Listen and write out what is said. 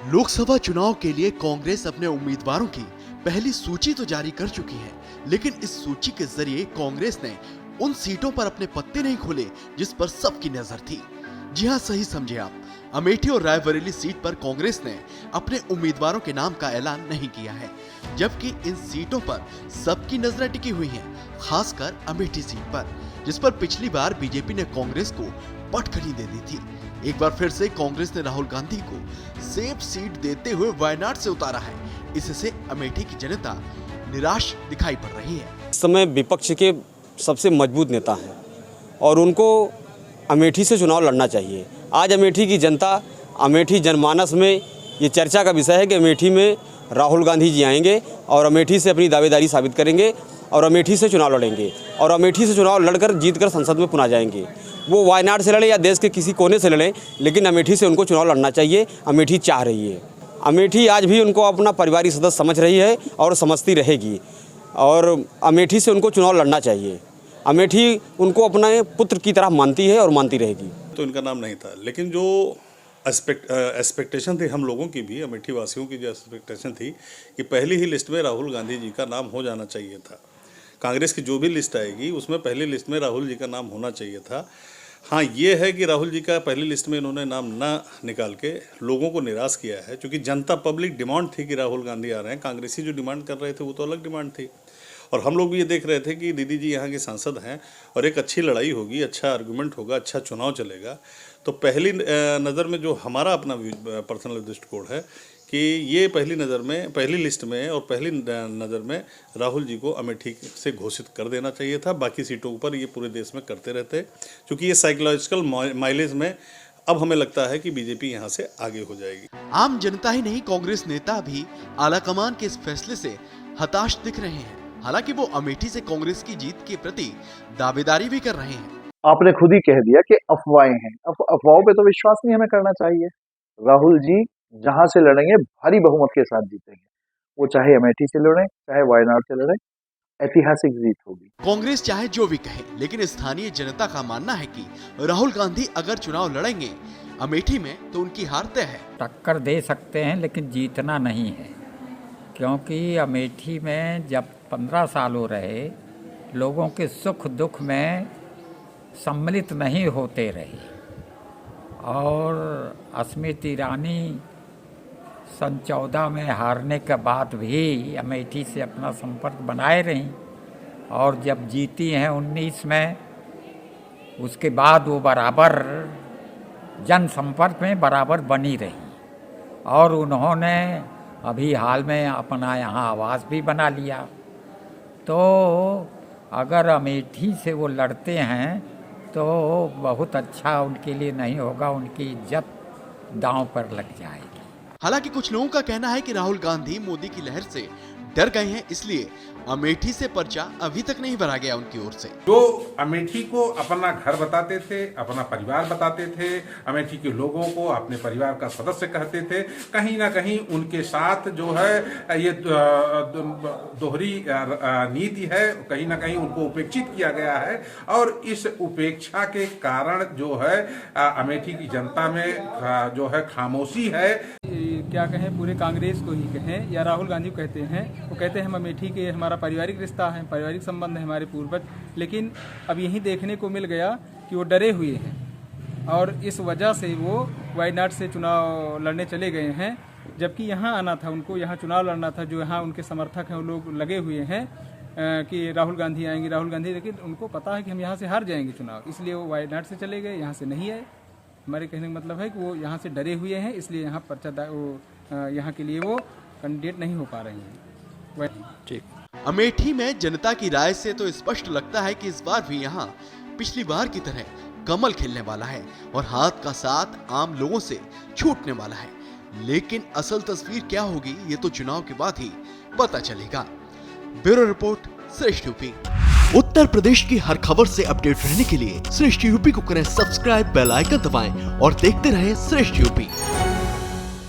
लोकसभा चुनाव के लिए कांग्रेस अपने उम्मीदवारों की पहली सूची तो जारी कर चुकी है, लेकिन इस सूची के जरिए कांग्रेस ने उन सीटों पर अपने पत्ते नहीं खोले जिस पर सबकी नजर थी। जी हां, सही समझे आप, अमेठी और रायबरेली सीट पर कांग्रेस ने अपने उम्मीदवारों के नाम का ऐलान नहीं किया है, जबकि इन सीटों पर सबकी नजरें टिकी हुई हैं, खासकर अमेठी सीट पर, जिस पर पिछली बार बीजेपी ने कांग्रेस को पटखनी दे दी थी। एक बार फिर से कांग्रेस ने राहुल गांधी को सेफ सीट देते हुए वायनाड से उतारा है। इससे अमेठी की जनता निराश दिखाई पड़ रही है। इस समय विपक्ष के सबसे मजबूत नेता हैं और उनको अमेठी से चुनाव लड़ना चाहिए। आज अमेठी की जनता, अमेठी जनमानस में ये चर्चा का विषय है कि अमेठी में राहुल गांधी जी आएंगे और अमेठी से अपनी दावेदारी साबित करेंगे और अमेठी से चुनाव लड़ेंगे और अमेठी से चुनाव लड़कर जीतकर संसद में पुनः जाएंगे। वो वायनाड से लड़े या देश के किसी कोने से लड़े, लेकिन अमेठी से उनको चुनाव लड़ना चाहिए। अमेठी चाह रही है, अमेठी आज भी उनको अपना पारिवारिक सदस्य समझ रही है और समझती रहेगी, और अमेठी से उनको चुनाव लड़ना चाहिए। अमेठी उनको अपने पुत्र की तरह मानती है और मानती रहेगी। तो इनका नाम नहीं था, लेकिन जो एक्सपेक्टेशन थी हम लोगों की भी, अमेठी वासियों की जो एक्सपेक्टेशन थी कि पहली ही लिस्ट में राहुल गांधी जी का नाम हो जाना चाहिए था। कांग्रेस की जो भी लिस्ट आएगी उसमें पहली लिस्ट में राहुल जी का नाम होना चाहिए था। हाँ, ये है कि राहुल जी का पहली लिस्ट में इन्होंने नाम ना निकाल के लोगों को निराश किया है, क्योंकि जनता पब्लिक डिमांड थी कि राहुल गांधी आ रहे हैं। कांग्रेसी जो डिमांड कर रहे थे वो तो अलग डिमांड थी, और हम लोग भी ये देख रहे थे कि दीदी जी यहाँ के सांसद हैं और एक अच्छी लड़ाई होगी, अच्छा आर्गूमेंट होगा, अच्छा चुनाव चलेगा। तो पहली नज़र में जो हमारा अपना पर्सनल दृष्टिकोण है कि ये पहली नज़र में, पहली लिस्ट में और पहली नज़र में राहुल जी को अमेठी से घोषित कर देना चाहिए था। बाकी सीटों पर ये पूरे देश में करते रहते, क्योंकि ये साइकोलॉजिकल माइलेज में अब हमें लगता है कि बीजेपी यहाँ से आगे हो जाएगी। आम जनता ही नहीं, कांग्रेस नेता भी आलाकमान के इस फैसले से हताश दिख रहे हैं। हालांकि वो अमेठी से कांग्रेस की जीत के प्रति दावेदारी भी कर रहे हैं। आपने खुद ही कह दिया कि अफवाहें हैं। अफवाहों पे तो विश्वास नहीं हमें करना चाहिए। राहुल जी जहां से लड़ेंगे भारी बहुमत के साथ जीतेंगे, वो चाहे अमेठी से लड़े चाहे वायनाड से लड़े, ऐतिहासिक जीत होगी। कांग्रेस चाहे जो भी कहे, लेकिन स्थानीय जनता का मानना है कि राहुल गांधी अगर चुनाव लड़ेंगे अमेठी में तो उनकी हार तय है। टक्कर दे सकते हैं लेकिन जीतना नहीं है, क्योंकि अमेठी में जब 15 साल हो रहे, लोगों के सुख दुख में सम्मिलित नहीं होते रहे, और स्मृति ईरानी सन 14 में हारने के बाद भी अमेठी से अपना संपर्क बनाए रहीं, और जब जीती हैं 19 में, उसके बाद वो बराबर जनसंपर्क में बराबर बनी रही, और उन्होंने अभी हाल में अपना यहाँ आवास भी बना लिया। तो अगर अमेठी से वो लड़ते हैं तो बहुत अच्छा उनके लिए नहीं होगा, उनकी इज्जत दांव पर लग जाएगी। हालांकि कुछ लोगों का कहना है कि राहुल गांधी मोदी की लहर से डर गए हैं, इसलिए अमेठी से पर्चा अभी तक नहीं भरा गया उनकी ओर से। जो अमेठी को अपना घर बताते थे, अपना परिवार बताते थे, अमेठी के लोगों को अपने परिवार का सदस्य कहते थे, कहीं ना कहीं उनके साथ जो है ये दोहरी नीति है, कहीं ना कहीं उनको उपेक्षित किया गया है, और इस उपेक्षा के कारण जो है अमेठी की जनता में जो है खामोशी है। क्या कहें, पूरे कांग्रेस को ही कहें या राहुल गांधी को कहते हैं, वो कहते हैं हम अमेठी के, हमारा पारिवारिक रिश्ता है, पारिवारिक संबंध है हमारे पूर्वज, लेकिन अब यही देखने को मिल गया कि वो डरे हुए हैं और इस वजह से वो वायनाड से चुनाव लड़ने चले गए हैं। जबकि यहाँ आना था उनको, यहाँ चुनाव लड़ना था। जो यहाँ उनके समर्थक हैं वो लोग लगे हुए हैं कि राहुल गांधी आएंगे, राहुल गांधी, लेकिन उनको पता है कि हम यहाँ से हार जाएंगे चुनाव, इसलिए वो वायनाड से चले गए, यहाँ से नहीं आए। हमारे कहने का मतलब है कि वो यहाँ से डरे हुए हैं, इसलिए यहाँ पर्चा यहाँ के लिए वो कैंडिडेट नहीं हो पा रहे हैं। ठीक, अमेठी में जनता की राय से तो स्पष्ट लगता है कि इस बार भी यहाँ पिछली बार की तरह कमल खिलने वाला है और हाथ का साथ आम लोगों से छूटने वाला है। लेकिन असल तस्वीर क्या होगी ये तो चुनाव के बाद ही पता चलेगा। ब्यूरो रिपोर्ट, श्रेष्ठ यूपी। उत्तर प्रदेश की हर खबर से अपडेट रहने के लिए श्रेष्ठ यूपी को करें सब्सक्राइब, बेल आइकन दबाएं और देखते रहें श्रेष्ठ यूपी।